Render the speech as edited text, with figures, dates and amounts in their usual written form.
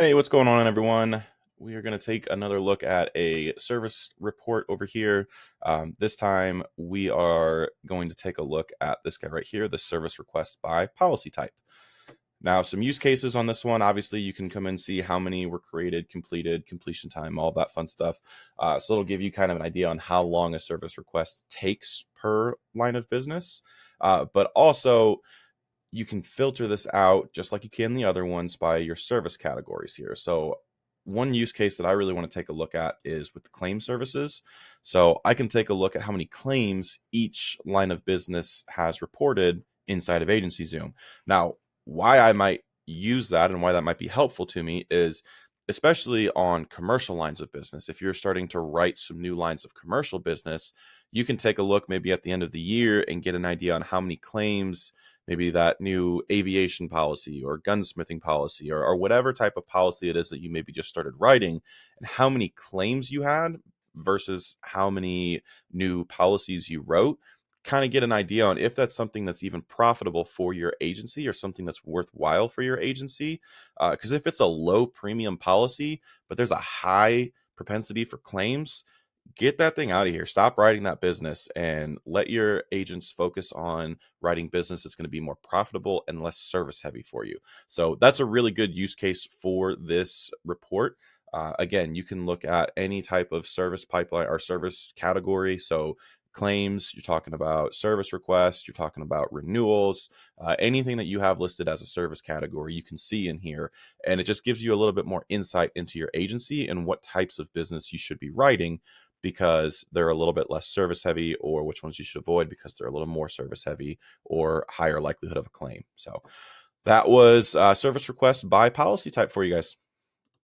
Hey, what's going on, everyone? We are going to take another look at a service report over here. This time, we are going to take a look at this guy right here, the service request by policy type. Now, some use cases on this one. Obviously, you can come and see how many were created, completed, completion time, all that fun stuff. So it'll give you kind of an idea on how long a service request takes per line of business. But also, you can filter this out just like you can the other ones by your service categories here. So one use case that I really want to take a look at is with the claim services. So I can take a look at how many claims each line of business has reported inside of AgencyZoom. Now, why I might use that and why that might be helpful to me is especially on commercial lines of business. If you're starting to write some new lines of commercial business, you can take a look maybe at the end of the year and get an idea on how many claims maybe that new aviation policy or gunsmithing policy or whatever type of policy it is that you maybe just started writing, and how many claims you had versus how many new policies you wrote. Kind of get an idea on if that's something that's even profitable for your agency or something that's worthwhile for your agency. Because if it's a low premium policy, but there's a high propensity for claims, get that thing out of here. Stop writing that business and let your agents focus on writing business that's going to be more profitable and less service heavy for you. So that's a really good use case for this report. Again, you can look at any type of service pipeline or service category. So claims, you're talking about service requests, you're talking about renewals, anything that you have listed as a service category, you can see in here. And it just gives you a little bit more insight into your agency and what types of business you should be writing because they're a little bit less service heavy, or which ones you should avoid because they're a little more service heavy or higher likelihood of a claim. So that was service request by policy type for you guys.